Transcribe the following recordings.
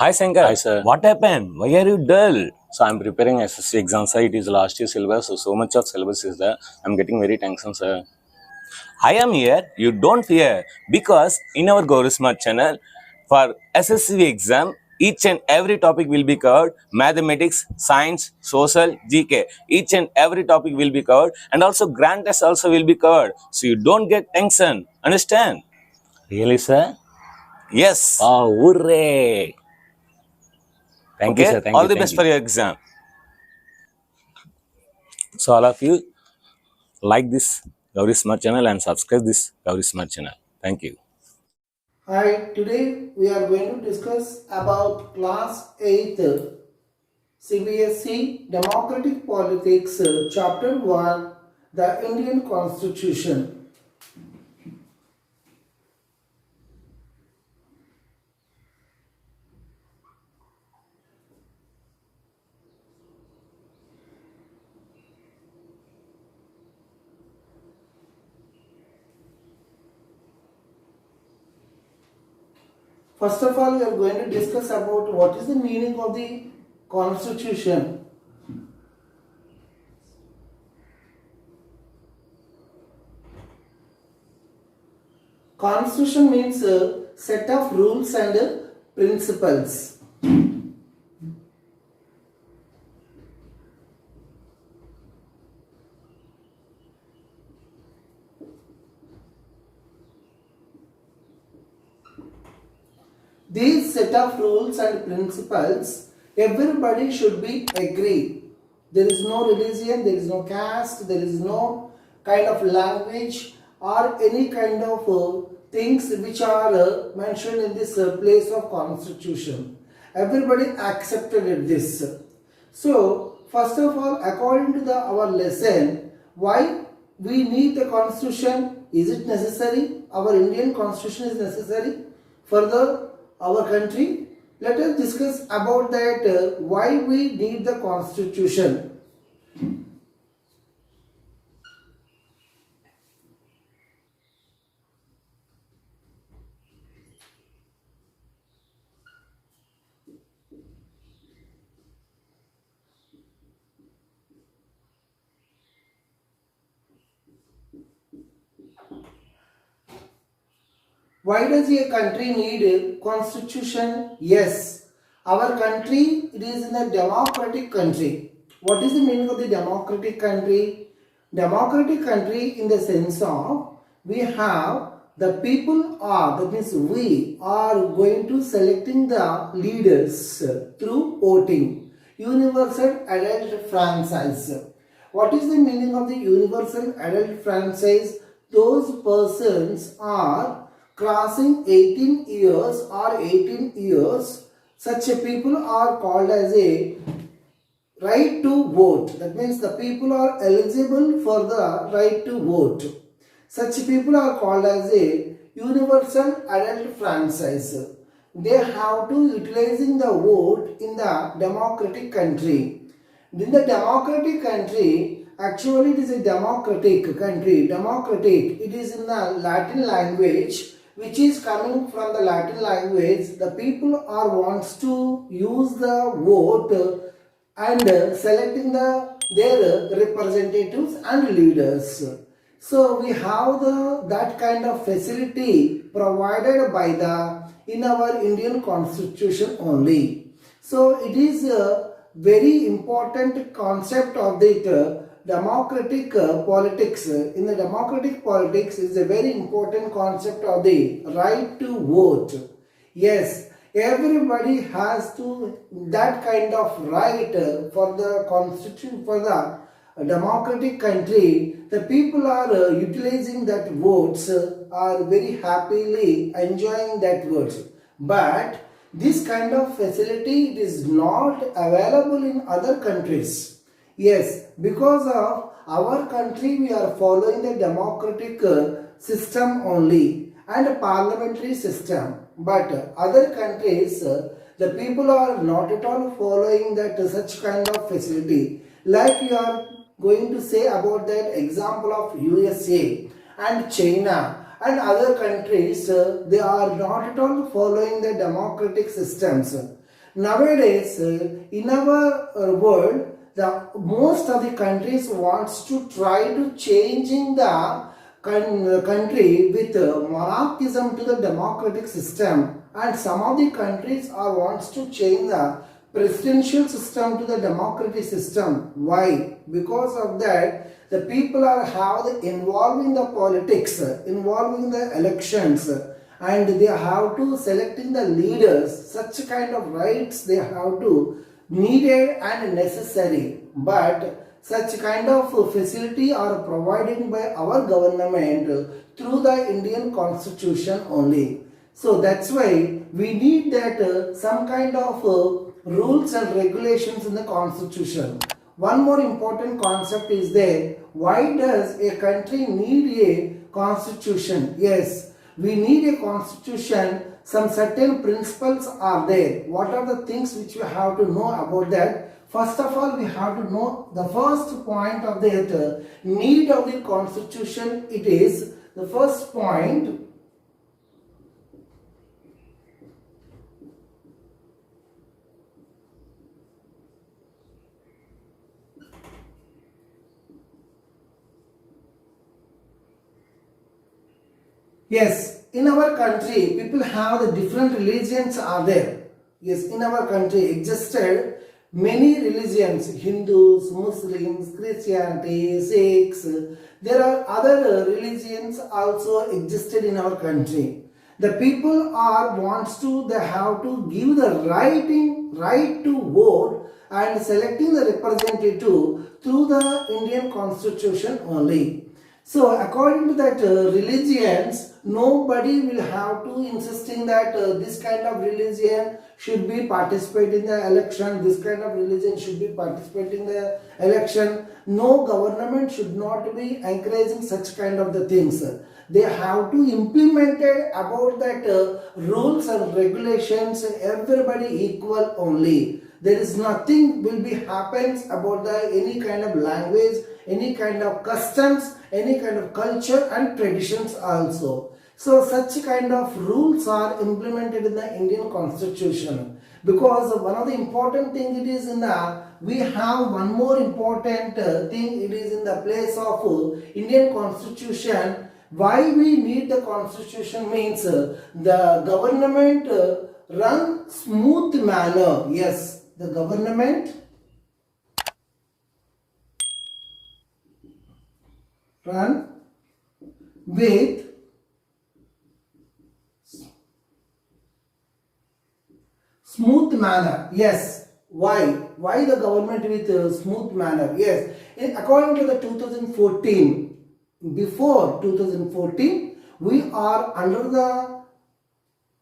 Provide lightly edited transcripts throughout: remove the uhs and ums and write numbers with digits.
Hi Shankar. Hi, sir. What happened? Why are you dull? So I'm preparing SSC exam, sir. It is last year syllabus, so much of syllabus is there. I'm getting very tension, sir. I am here. You don't fear because in our Gauri Smart channel for SSC exam, each and every topic will be covered. Mathematics, science, social, GK. Each and every topic will be covered, and also grand test also will be covered. So you don't get tension. Understand? Really, sir? Yes. Oh, hooray! Thank you, Okay. sir. Thank All you. the Thank best you. for your exam. So all of you like this Gauri Smart channel and subscribe this Gauri Smart channel. Thank you. Hi, today we are going to discuss about class 8 CBSE Democratic Politics chapter 1 the Indian Constitution. First of all, we are going to discuss about what is the meaning of the Constitution. Constitution means a set of rules and principles. These set of rules and principles, everybody should be agree. There is no religion, there is no caste, there is no kind of language or any kind of things which are mentioned in this place of constitution. Everybody accepted this. So, first of all, according to our lesson, why we need the constitution? Is it necessary? Our Indian constitution is necessary for our country. Let us discuss about that why we need the constitution. Why does a country need a constitution? Yes, our country, it is in a democratic country. What is the meaning of the democratic country? Democratic country in the sense of we have the people are, that means we are going to selecting the leaders through voting. Universal adult franchise. What is the meaning of the universal adult franchise? Those persons are crossing 18 years or 18 years. Such a people are called as a right to vote. That means the people are eligible for the right to vote. Such people are called as a universal adult franchise. They have to utilizing the vote in the democratic country. In the democratic country, actually it is a democratic country. Democratic, it is in the Latin language, which is coming from the Latin language. The people are wants to use the vote and selecting their representatives and leaders. So we have that kind of facility provided by in our Indian constitution only. So it is a very important concept of the democratic politics. In the democratic politics is a very important concept of the right to vote. Yes, everybody has to that kind of right for the constitution, for the democratic country. The people are utilizing that votes, are very happily enjoying that votes. But this kind of facility it is not available in other countries. Yes, because of our country we are following the democratic system only and a parliamentary system. But other countries, the people are not at all following that such kind of facility. Like you are going to say about that example of USA and China and other countries, they are not at all following the democratic systems. Nowadays, in our world, the most of the countries wants to try to changing the country with monarchism to the democratic system, and some of the countries are wants to change the presidential system to the democratic system. Why? Because of that, the people are have the involving the politics, involving the elections, and they have to selecting the leaders. Such kind of rights they have to needed and necessary, but such kind of facility are provided by our government through the Indian constitution only. So that's why we need that some kind of rules and regulations in the constitution. One more important concept is there. Why does a country need a constitution? Yes, we need a constitution. Some certain principles are there. What are the things which we have to know about that? First of all, we have to know the first point of the need of the constitution. It is the first point. Yes, in our country, people have the different religions are there. Yes, in our country existed many religions, Hindus, Muslims, Christianity, Sikhs. There are other religions also existed in our country. The people are wants to, they have to give the right to vote and selecting the representative through the Indian constitution only. So according to that religions, nobody will have to insisting that this kind of religion should be participate in the election, this kind of religion should be participating in the election. No government should not be encouraging such kind of the things. They have to implement it about that rules and regulations, everybody equal only. There is nothing will be happens about the any kind of language, any kind of customs, any kind of culture and traditions also. So such kind of rules are implemented in the Indian constitution, because one of the important thing it is in the, we have one more important thing, it is in the place of Indian constitution. Why we need the constitution means the government run smooth manner. Yes, the government run with smooth manner. Yes. Why? Why the government with smooth manner? Yes. According to the 2014, before 2014, we are under the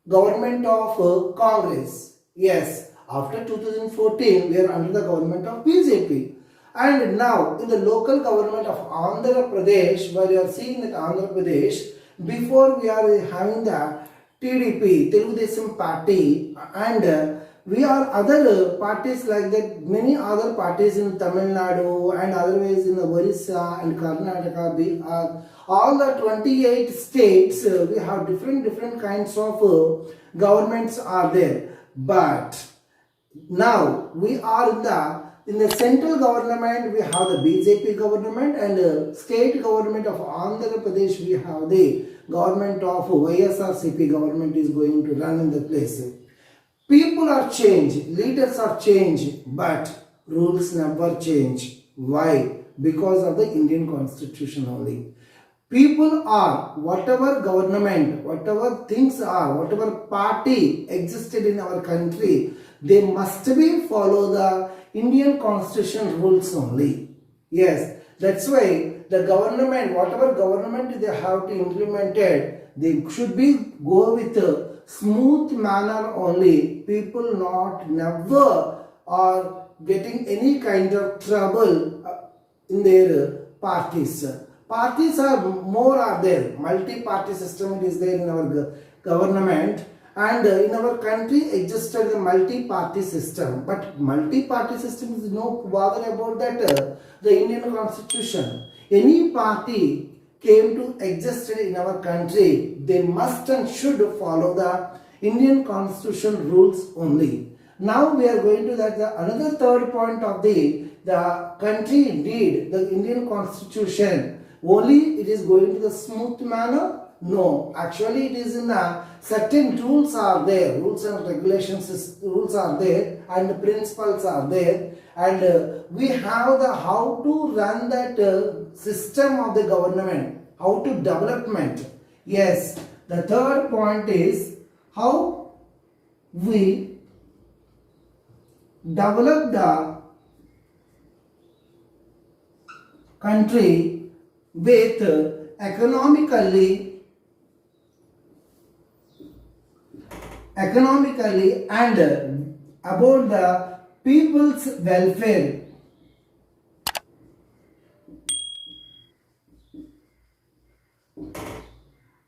government of Congress. Yes. After 2014, we are under the government of BJP. And now in the local government of Andhra Pradesh, where you are seeing that Andhra Pradesh, before we are having the TDP, Telugu Desam party, and we are other parties like that, many other parties in Tamil Nadu and otherwise in the Orissa and Karnataka, Bihar, all the 28 states, we have different kinds of governments are there. But now we are in the central government, we have the BJP government, and state government of Andhra Pradesh, we have the government of YSRCP government is going to run in the place. People are changed, leaders are changed, but rules never change. Why? Because of the Indian constitution only. People are, whatever government, whatever things are, whatever party existed in our country, they must be follow the Indian constitution rules only. Yes, that's why the government, whatever government they have to implement it, they should be go with a smooth manner only. People not never are getting any kind of trouble in their parties. Parties are more are there. Multi-party system is there in our government, and in our country existed the multi-party system. But multi-party system is no bother about that the Indian constitution. Any party came to exist in our country, they must and should follow the Indian constitution rules only. Now we are going to that the another third point of the country need the Indian constitution. Only it is going to the smooth manner? No, actually it is in a certain rules are there, rules and regulations rules are there, and the principles are there, and we have the how to run that system of the government, how to development. Yes, the third point is how we develop the country with economically and about the people's welfare.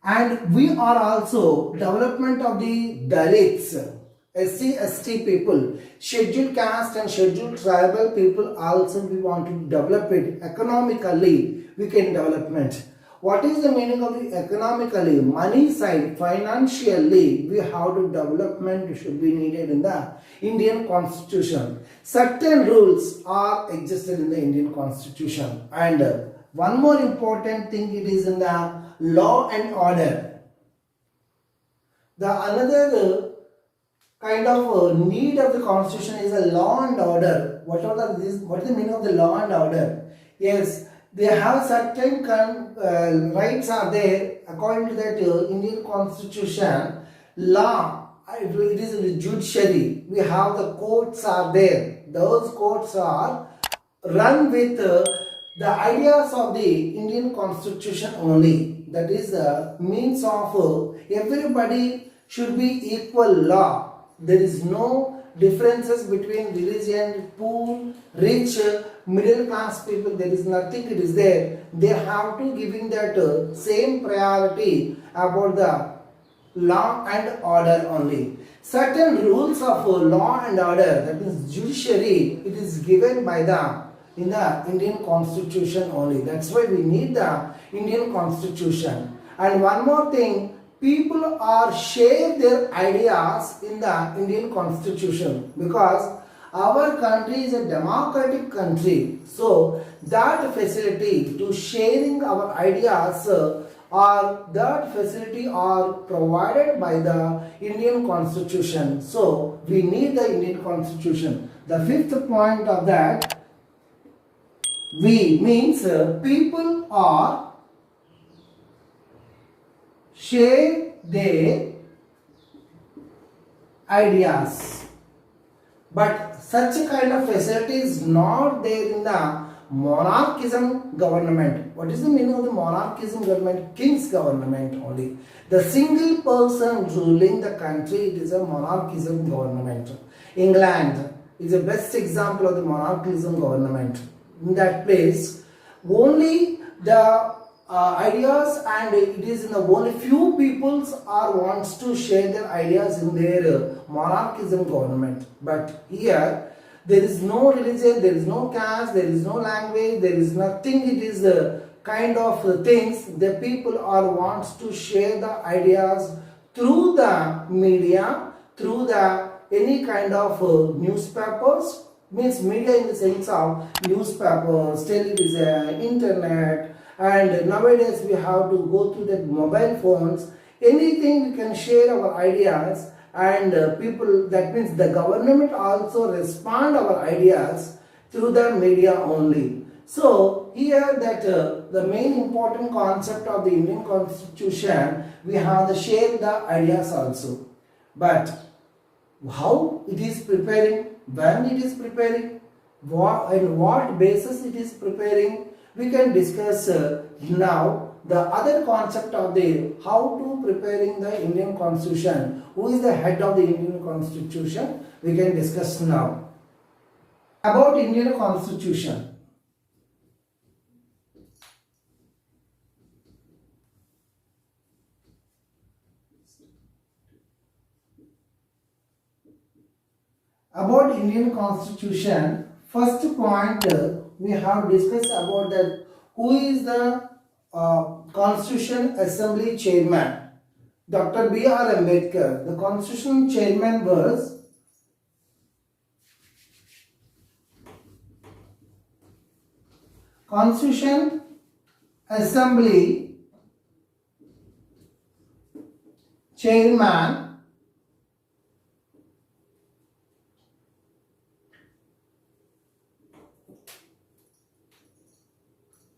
And we are also development of the Dalits, SC, ST people, scheduled caste and scheduled tribal people also we want to develop it economically. We can development. What is the meaning of the economically? Money side, financially, we have to development should be needed in the Indian Constitution. Certain rules are existed in the Indian Constitution, and one more important thing it is in the law and order. The another kind of need of the constitution is a law and order. What is the meaning of the law and order? Yes, they have certain rights are there according to that Indian constitution. Law, it is the judiciary. We have the courts are there. Those courts are run with the ideas of the Indian constitution only. That is the means of everybody should be equal law. There is no differences between religion, poor, rich, middle class people. There is nothing. It is there. They have to giving that same priority about the law and order only. Certain rules of law and order, that is judiciary, it is given by the in the Indian constitution only. That's why we need the Indian constitution. And one more thing, people are share their ideas in the Indian constitution because our country is a democratic country. So that facility to sharing our ideas or that facility are provided by the Indian constitution. So we need the Indian constitution. The fifth point of that, we means people are share their ideas, but such a kind of facility is not there in the monarchism government. What is the meaning of the monarchism government? King's government only. The single person ruling the country, it is a monarchism government. England is the best example of the monarchism government. In that place, only the ideas, and it is in the only few peoples are wants to share their ideas in their monarchism government. But here there is no religion, there is no caste, there is no language, there is nothing. It is the kind of things the people are wants to share the ideas through the media, through the any kind of newspapers. Means media in the sense of newspapers, television, internet, and nowadays we have to go through the mobile phones. Anything we can share our ideas, and people, that means the government also respond our ideas through the media only. So here that the main important concept of the Indian constitution, we have the share the ideas also. But how it is preparing, when it is preparing, what and what basis it is preparing, we can discuss now. The other concept of the how to preparing the Indian constitution, who is the head of the Indian constitution, we can discuss now. About Indian constitution. About Indian constitution, first point we have discussed about that who is the Constitution Assembly Chairman. Dr. B.R. Ambedkar. The Constitution Chairman was Constitution Assembly Chairman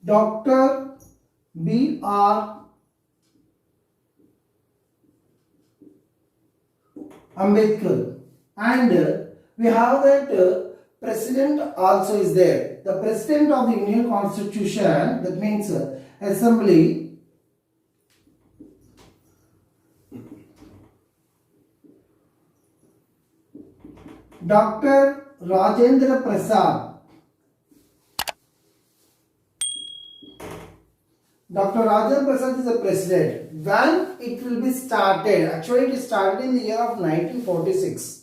Dr. B.R. Ambedkar, and we have that president also is there. The president of the Indian Constitution, that means Assembly, Dr. Rajendra Prasad. Dr. Rajendra Prasad is the president. When it will be started? Actually, it started in the year of 1946.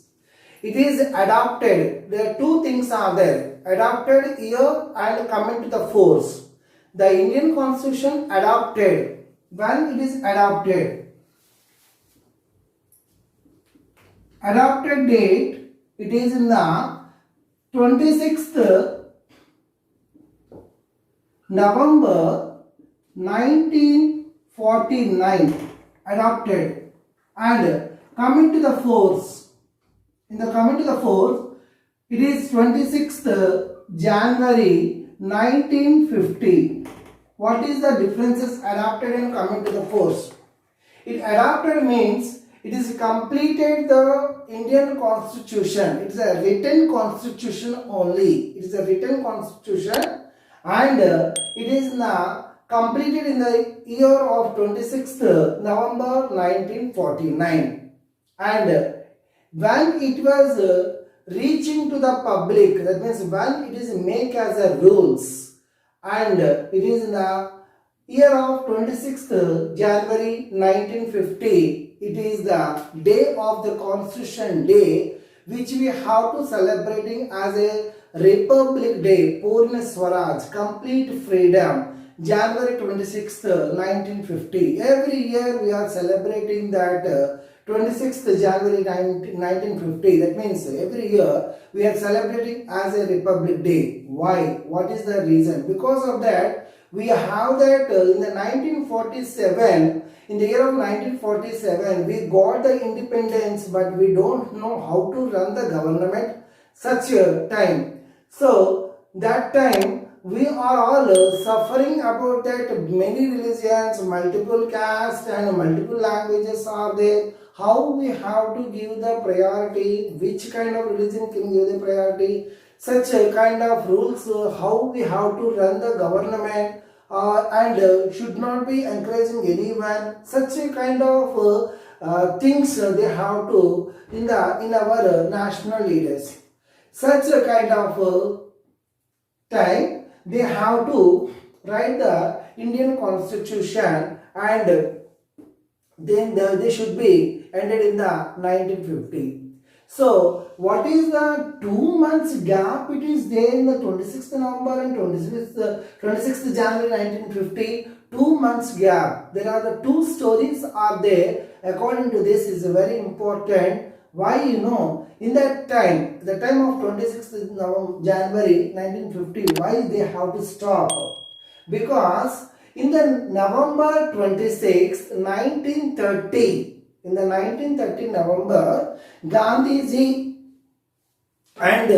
It is adopted. There are two things are there. Adopted year and coming to the force. The Indian Constitution adopted. When it is adopted? Adopted date, it is in the 26th November 1949 adopted, and coming to the force, in the coming to the force, it is 26th January 1950. What is the differences adopted and coming to the force? It adopted means it is completed the Indian Constitution. It is a written constitution only. It is a written constitution, and it is now completed in the year of 26th November 1949. And when it was reaching to the public, that means when it is make as a rules, and it is in the year of 26th January 1950, it is the day of the Constitution Day, which we have to celebrating as a Republic Day, Purna Swaraj, complete freedom. January 26th, 1950. Every year we are celebrating that 26th January 1950. That means every year we are celebrating as a Republic Day. Why? What is the reason? Because of that, we have that in the 1947, in the year of 1947, we got the independence, but we don't know how to run the government such a time. So, that time, we are all suffering about that many religions, multiple castes and multiple languages are there. How we have to give the priority, which kind of religion can give the priority, such a kind of rules, how we have to run the government, and should not be encouraging anyone, such a kind of things they have to in our national leaders. Such a kind of time they have to write the Indian Constitution, and then they should be ended in the 1950. So, what is the 2 months gap? It is there in the 26th November and 26th January 1950. 2 months gap. There are the two stories are there. According to this is very important. Why, in that time, the time of 26th January 1950, why they have to stop? Because in the November 26th, 1930, in the 1930 November, Gandhiji, and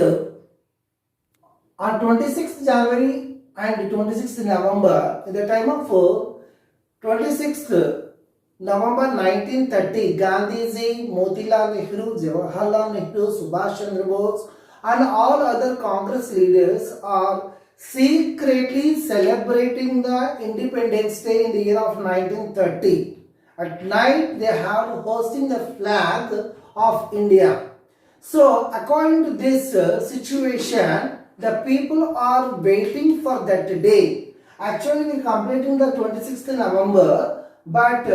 on 26th January and 26th November, in the time of 26th November 1930, Gandhiji, Motilal Nehru, Jawaharlal Nehru, Subhash Chandra Bose and all other Congress leaders are secretly celebrating the Independence Day in the year of 1930. At night they have hosting the flag of India. So according to this situation, the people are waiting for that day. Actually we are completing the 26th November, but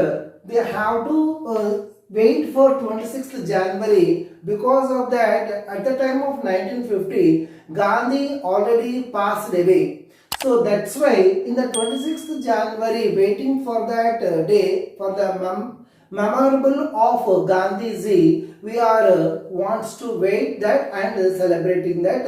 they have to wait for 26th January. Because of that, at the time of 1950, Gandhi already passed away. So that's why in the 26th January, waiting for that day, for the memorable of Gandhiji, we are wants to wait that and celebrating that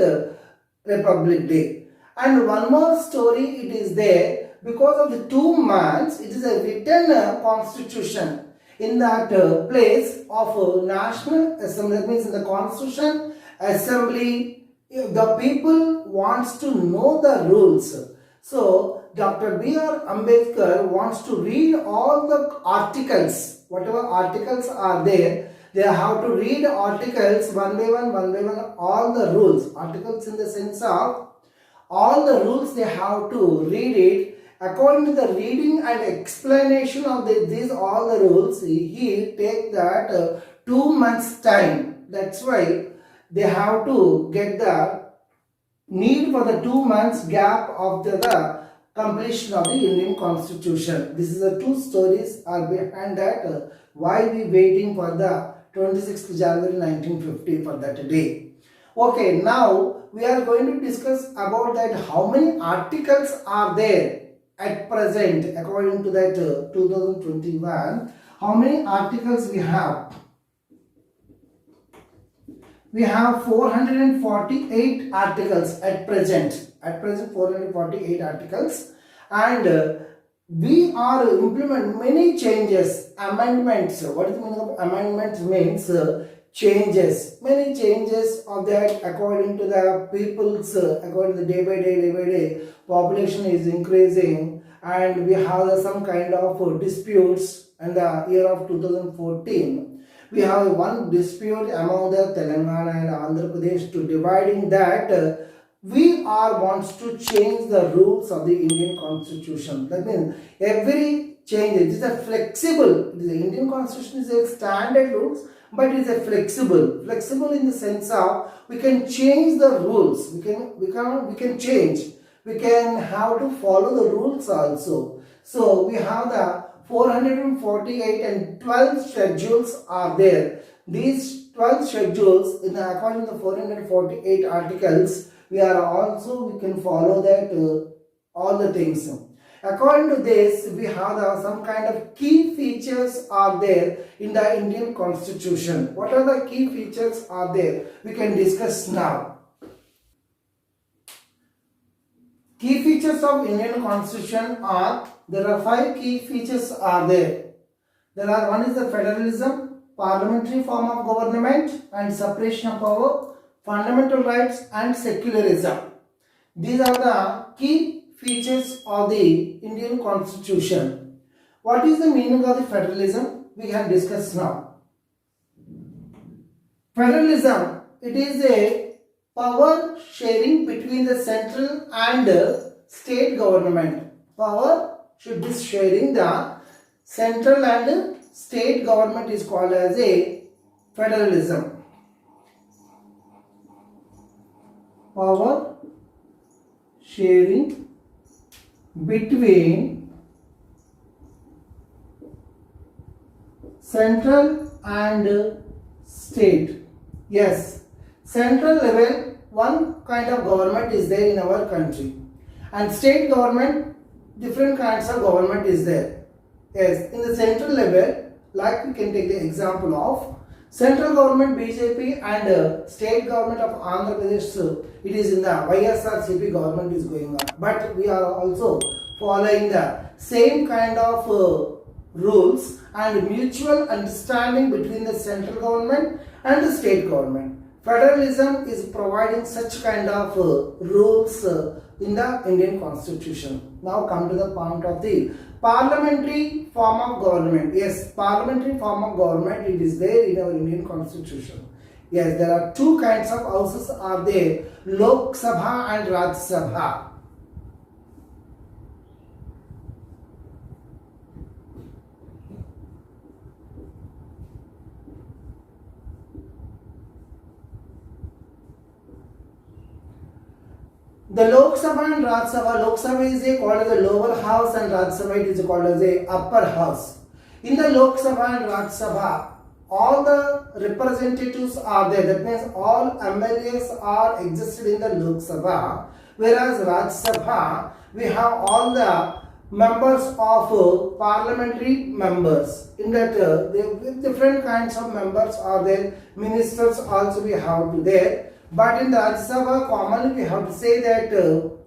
Republic Day. And one more story it is there, because of the 2 months it is a written constitution in that place of national assembly. That means in the constitution assembly, if the people wants to know the rules. So Dr. B.R. Ambedkar wants to read all the articles, whatever articles are there. They have to read articles one by one, all the rules. Articles in the sense of all the rules, they have to read it. According to the reading and explanation of these all the rules, he take that 2 months time. That's why they have to get the need for the 2 months gap of the completion of the Indian Constitution. This is the two stories are behind that. Why we waiting for the 26th January 1950 for that day. Okay, now we are going to discuss about that how many articles are there at present according to that 2021. How many articles we have? We have 448 articles at present. At present 448 articles, and we are implement many changes, amendments. What is the meaning of amendments? Means changes, many changes of that according to the people's, according to the day by day population is increasing, and we have some kind of disputes in the year of 2014. We have one dispute among the Telangana and Andhra Pradesh to dividing that we are wants to change the rules of the Indian Constitution. That means every change, it is a flexible, the Indian Constitution is a standard rules, but it is a flexible in the sense of we can change the rules, we can change, we can have to follow the rules also. So we have the 448 and 12 schedules are there. These 12 schedules, in according to the 448 articles, we can follow that all the things. According to this, we have some kind of key features are there in the Indian Constitution. What are the key features are there? We can discuss now. Key features of Indian Constitution are, there are 5 key features are there. One is the federalism, parliamentary form of government and separation of power, fundamental rights and secularism. These are the key features of the Indian Constitution. What is the meaning of the federalism? We can discuss now. Federalism, it is a power sharing between the central and state government. Power should be sharing, the central and state government is called as a federalism. Power sharing between central and state. Yes, central level one kind of government is there in our country, and state government different kinds of government is there. Yes, in the central level, like we can take the example of central government BJP and state government of Andhra Pradesh, it is in the YSRCP government is going on, but we are also following the same kind of rules and mutual understanding between the central government and the state government. Federalism is providing such kind of rules in the Indian Constitution. Now come to the point of the parliamentary form of government. Yes, parliamentary form of government, it is there in our Indian Constitution. Yes, there are 2 kinds of houses are there, Lok Sabha and Raj Sabha. The Lok Sabha and Raj Sabha, Lok Sabha is called as a lower house and Raj Sabha it is called as a upper house. In the Lok Sabha and Raj Sabha, all the representatives are there. That means all MLAs are existed in the Lok Sabha. Whereas Raj Sabha, we have all the members of parliamentary members. In that, different kinds of members are there. Ministers also we have there. But in the Rajya Sabha, commonly we have to say that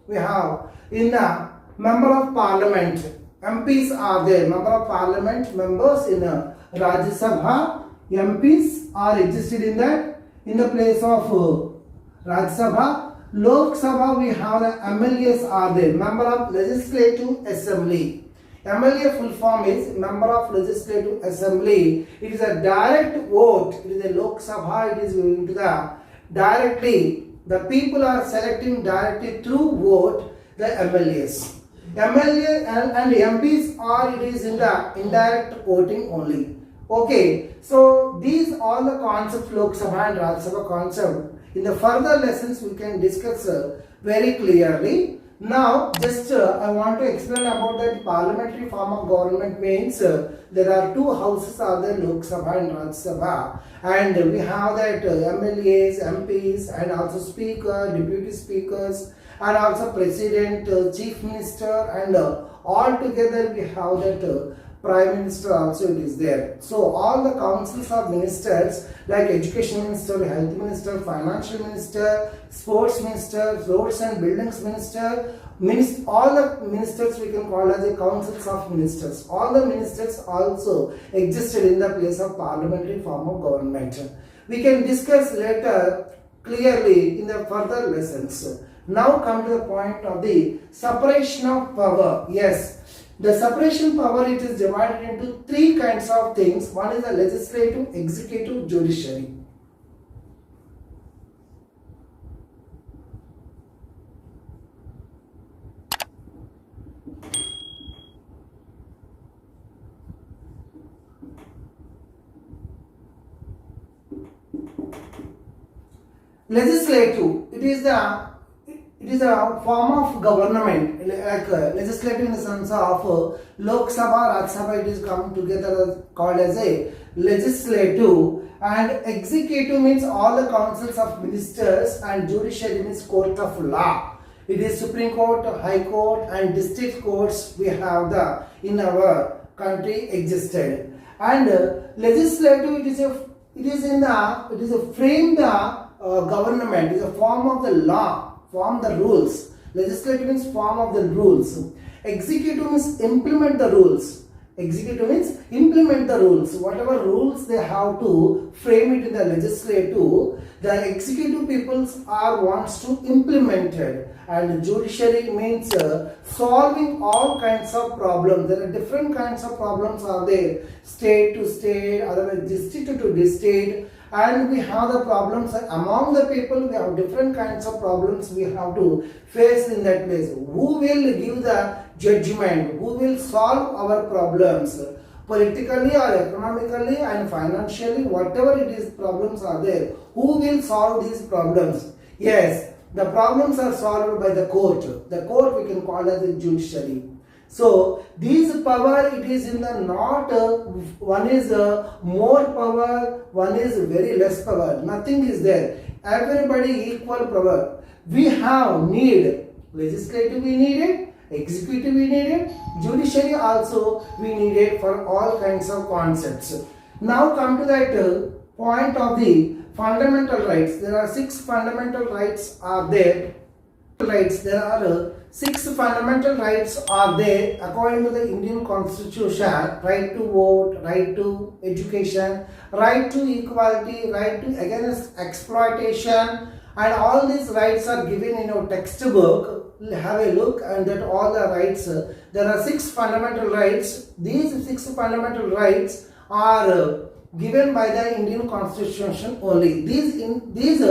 we have in the member of parliament. MPs are there. Member of parliament members in Rajya Sabha. MPs are existed in the place of Rajya Sabha. Lok Sabha we have the MLAs are there. Member of Legislative Assembly. MLA full form is Member of Legislative Assembly. It is a direct vote. It is a Lok Sabha. It is going to the directly. The people are selecting directly through vote the MLAs. MLA and MPs are it is in the indirect voting only. Okay, so these all the concepts Lok Sabha and Rajya Sabha concept. In the further lessons we can discuss very clearly. Now just I want to explain about that parliamentary form of government means there are two houses are there, Lok Sabha and Rajya Sabha, and we have that MLAs, MPs and also speaker, deputy speakers and also president, chief minister and all together we have that prime minister also it is there. So all the councils of ministers like education minister, health minister, financial minister, sports minister, roads and buildings minister, all the ministers we can call as the councils of ministers. All the ministers also existed in the place of parliamentary form of government. We can discuss later clearly in the further lessons. Now come to the point of the separation of power. Yes, the separation power it is divided into three kinds of things. One is the legislative, executive, judiciary. Legislative, it is a form of government, like legislative in the sense of Lok Sabha, Rajya Sabha, it is come together called as a legislative, and executive means all the councils of ministers, and judiciary means court of law. It is Supreme Court, High Court and district courts we have the in our country existed. And legislative it is a frame the government, is a form of the law, form the rules. Legislative means form of the rules. Executive means implement the rules. Executive means implement the rules. Whatever rules they have to frame it in the legislative, the executive peoples are wants to implement it. And judiciary means solving all kinds of problems. There are different kinds of problems are there, state to state, otherwise district to district. And we have the problems among the people, we have different kinds of problems we have to face in that place. Who will give the judgment? Who will solve our problems? Politically or economically and financially, whatever it is problems are there. Who will solve these problems? Yes, the problems are solved by the court. The court we can call as the judiciary. So these power it is in the not one is more power, one is very less power. Nothing is there. Everybody equal power. We have need legislative we need it, executive we need it, judiciary also we need it for all kinds of concepts. Now come to that point of the fundamental rights. There are 6 fundamental rights are there. There are 6 fundamental rights are there according to the Indian Constitution. Right to vote, right to education, right to equality, right to against exploitation, and all these rights are given in your textbook. Have a look and that all the rights. There are 6 fundamental rights. These 6 fundamental rights are given by the Indian Constitution only. These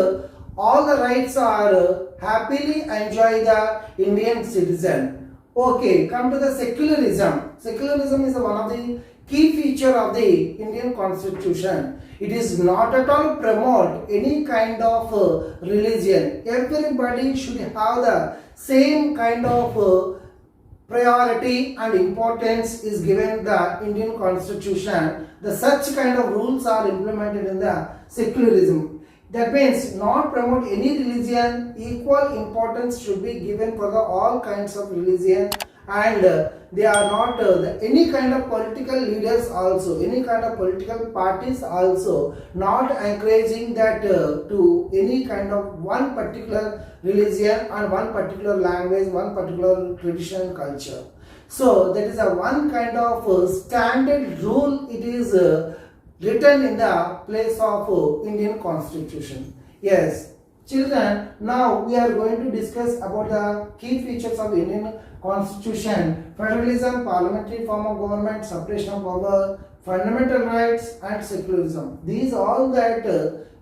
all the rights are happily enjoy the Indian citizen. Okay, come to the secularism. Secularism is one of the key feature of the Indian Constitution. It is not at all promote any kind of religion. Everybody should have the same kind of priority and importance is given the Indian Constitution. The such kind of rules are implemented in the secularism. That means not promote any religion, equal importance should be given for the all kinds of religion and they are not any kind of political leaders also, any kind of political parties also not encouraging that to any kind of one particular religion and one particular language, one particular tradition culture. So that is a one kind of standard rule. It is written in the place of Indian Constitution. Yes, children, now we are going to discuss about the key features of Indian Constitution: federalism, parliamentary form of government, separation of power, fundamental rights, and secularism. These are all that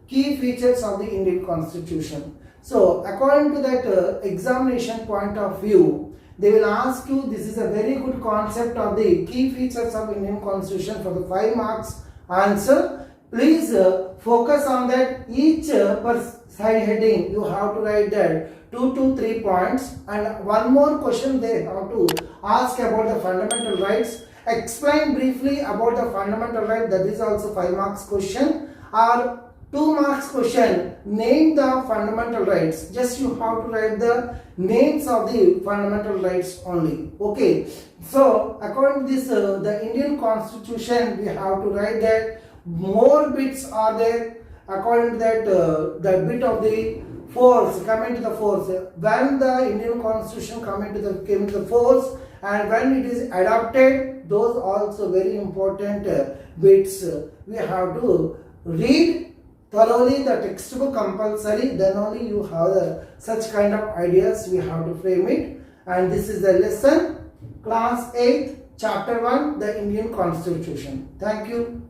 key features of the Indian Constitution. So, according to that examination point of view, they will ask you, this is a very good concept of the key features of Indian Constitution for the 5 marks answer. Please focus on that. Each per side heading you have to write that 2 to 3 points, and one more question they have to ask about the fundamental rights. Explain briefly about the fundamental right, that is also 5 marks question, or 2 marks question, name the fundamental rights. Just you have to write the names of the fundamental rights only. Okay, so according to this the Indian Constitution, we have to write that more bits are there. According to that the bit of the force, coming to the force, when the Indian Constitution came to the force, and when it is adopted, those also very important bits we have to read thoroughly the textbook compulsory, then only you have such kind of ideas we have to frame it. And this is the lesson, class 8, chapter 1, the Indian Constitution. Thank you.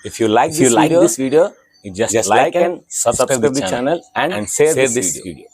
If you like this video, you just like and subscribe the channel and share this video.